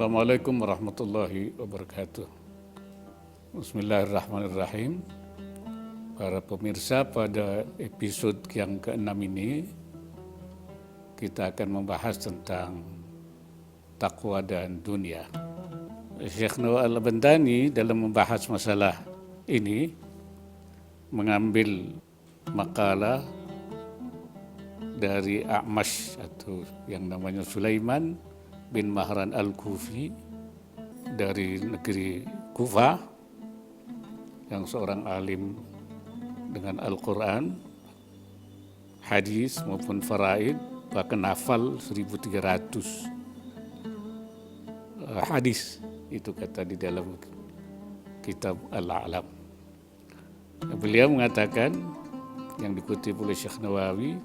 Assalamualaikum warahmatullahi wabarakatuh. Bismillahirrahmanirrahim. Para pemirsa, pada episode yang ke-6 ini kita akan membahas tentang takwa dan dunia. Syekh Nawawi Al-Bantani dalam membahas masalah ini mengambil makalah dari A'mash atau yang namanya Sulaiman bin Mahran Al-Kufi dari negeri Kufah, yang seorang alim dengan Al-Quran, hadis maupun faraid, bahkan hafal 1300 hadis, itu kata di dalam kitab Al-A'lam. Beliau mengatakan, yang dikutip oleh Syekh Nawawi,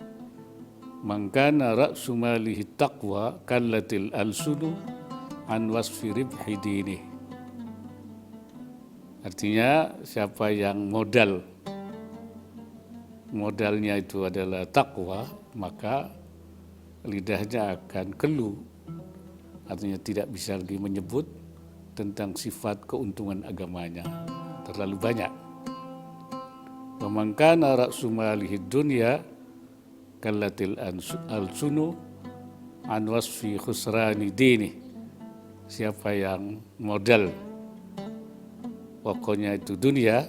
man kana ra'su malihi taqwa kallatil alsunu an wasfi ribhi dinih. Artinya siapa yang modalnya itu adalah takwa, maka lidahnya akan keluh, artinya tidak bisa lagi menyebut tentang sifat keuntungan agamanya, terlalu banyak. Wa man kana ra'su malihi dunya kallatil alsunu an wasfi khusrani dini. Siapa yang modal pokoknya itu dunia,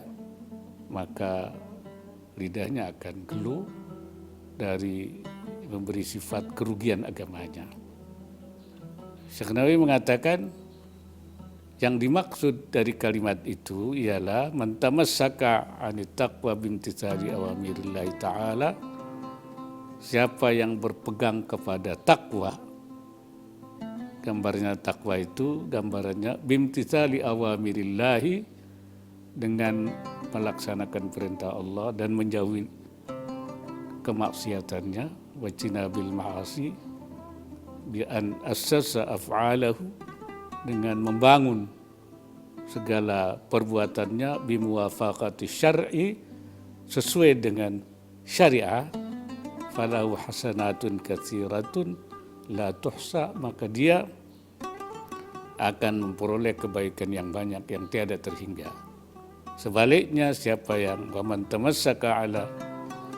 maka lidahnya akan keluh dari memberi sifat kerugian agamanya. Syekh Nawawi mengatakan yang dimaksud dari kalimat itu ialah man tamassaka anit taqwa bimtithali awamirillahi ta'ala. Siapa yang berpegang kepada takwa, gambarnya takwa itu gambarannya bimtithali awamirillahi, dengan melaksanakan perintah Allah dan menjauhi kemaksiatannya, wajtinabil ma'asi bi an assasa af'alahu, dengan membangun segala perbuatannya bimuwafaqati syar'i, sesuai dengan syariah, falahu hasanatun katsiratun la tuhsa, maka dia akan memperoleh kebaikan yang banyak yang tiada terhingga. Sebaliknya, siapa yang waman tamassaka ala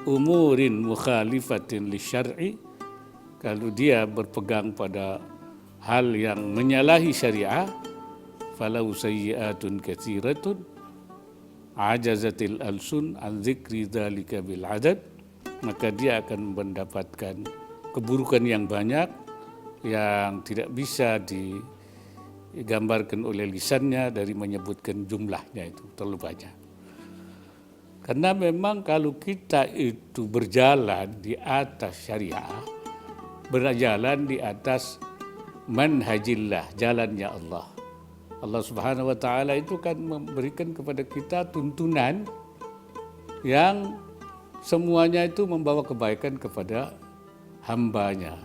umurin mukhalifatin li syar'i, kalau dia berpegang pada hal yang menyalahi syariah, falahu sayyi'atun katsiratun ajazatil alsun an dzikri dzalika bil adad, maka dia akan mendapatkan keburukan yang banyak yang tidak bisa digambarkan oleh lisannya dari menyebutkan jumlahnya, itu terlalu banyak. Karena memang kalau kita itu berjalan di atas syariah, berjalan di atas manhajillah, jalannya Allah, Allah Subhanahu wa Ta'ala itu kan memberikan kepada kita tuntunan yang semuanya itu membawa kebaikan kepada hambanya,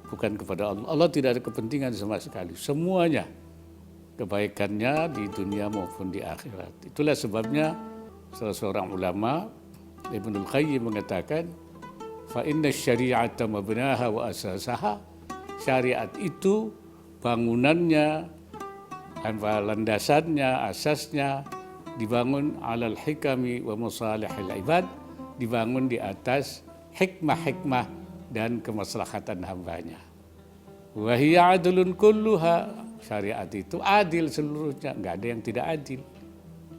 bukan kepada Allah. Allah tidak ada kepentingan sama sekali, semuanya kebaikannya di dunia maupun di akhirat. Itulah sebabnya salah seorang ulama, Ibnul Qayyim, mengatakan fa inna syari'ata mabnaha wa asasaha, syariat itu bangunannya, landasannya, asasnya dibangun alal hikami wa masalihil ibad, dibangun di atas hikmah-hikmah dan kemaslahatan hambanya. Wa hiya adlun kulluha, syariat itu adil seluruhnya, enggak ada yang tidak adil,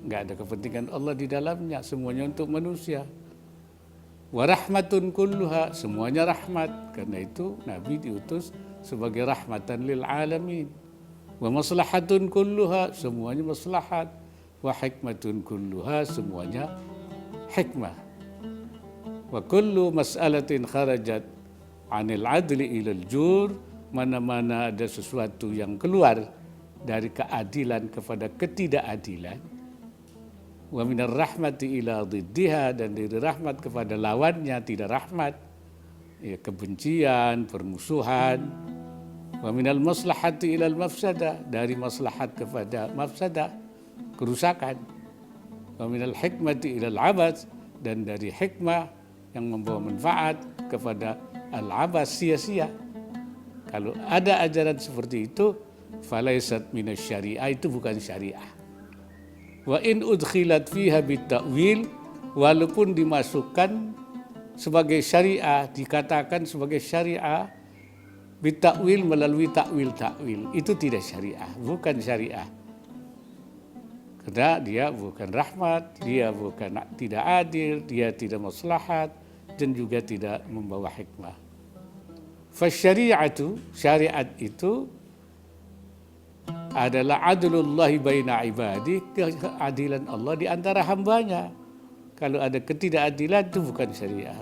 enggak ada kepentingan Allah di dalamnya, semuanya untuk manusia. Wa rahmatun kulluha, semuanya rahmat, karena itu Nabi diutus sebagai rahmatan lil alamin. Wa maslahatun kulluha, semuanya maslahat. Wa hikmatun kulluha, semuanya hikmah. Wa kullu mas'alatin kharajat anil adli ilal jur, mana-mana ada sesuatu yang keluar dari keadilan kepada ketidakadilan, wa minar rahmati ila dhiddiha, dan dari rahmat kepada lawannya tidak rahmat, ya, kebencian, permusuhan. Wa minal maslahati ilal mafsadah, dari maslahat kepada mafsadah, kerusakan. Wa minal hikmati ilal abad, dan dari hikmah yang membawa manfaat kepada al-abas, sia-sia. Kalau ada ajaran seperti itu, falaisat minas syariah, itu bukan syariah. Wa in udkhilat fiha bitta'wil, walaupun dimasukkan sebagai syariah, dikatakan sebagai syariah bitta'wil, melalui takwil, itu tidak syariah, bukan syariah. Karena dia bukan rahmat, dia bukan tidak adil, dia tidak maslahat, dan juga tidak membawa hikmah. Fasyari'atu, syariat itu adalah adlullahi baina ibadi, keadilan Allah di antara hambanya. Kalau ada ketidakadilan itu bukan syariah.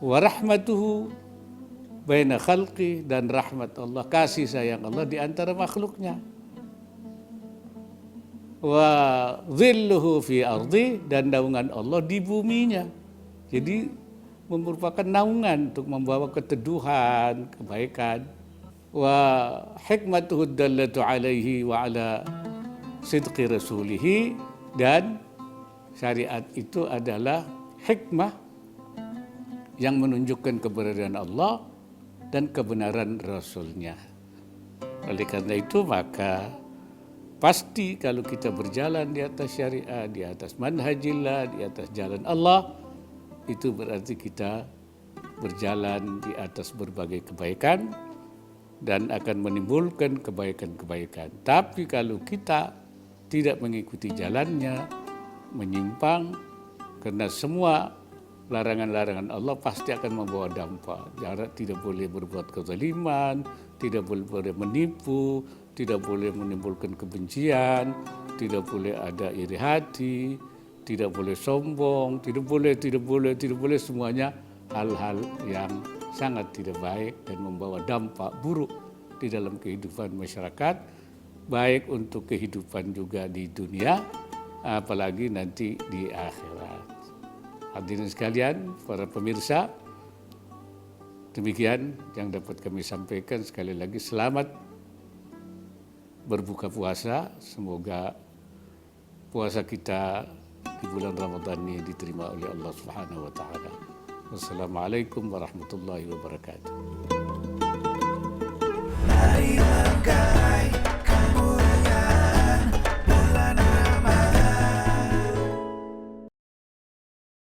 Wa rahmatuhu baina khalqi, dan rahmat Allah, kasih sayang Allah di antara makhluknya. Wa dhilluhu fi ardi, dan naungan Allah di buminya. Jadi merupakan naungan untuk membawa keteduhan, kebaikan. Wa hikmatuhu dallatu alaihi wa ala sidqi rasulihi, dan syariat itu adalah hikmah yang menunjukkan kebenaran Allah dan kebenaran Rasulnya. Oleh karena itu maka pasti kalau kita berjalan di atas syariat, di atas manhajillah, di atas jalan Allah, itu berarti kita berjalan di atas berbagai kebaikan dan akan menimbulkan kebaikan-kebaikan. Tapi kalau kita tidak mengikuti jalannya, menyimpang, karena semua larangan-larangan Allah pasti akan membawa dampak. Tidak boleh berbuat kezaliman, tidak boleh menipu, tidak boleh menimbulkan kebencian, tidak boleh ada iri hati, tidak boleh sombong, tidak boleh semuanya hal-hal yang sangat tidak baik dan membawa dampak buruk di dalam kehidupan masyarakat, baik untuk kehidupan juga di dunia, apalagi nanti di akhirat. Hadirin sekalian, para pemirsa, demikian yang dapat kami sampaikan. Sekali lagi selamat berbuka puasa. Semoga puasa kita di bulan Ramadan ini diterima oleh Allah Subhanahu wa taala. Wassalamualaikum warahmatullahi wabarakatuh.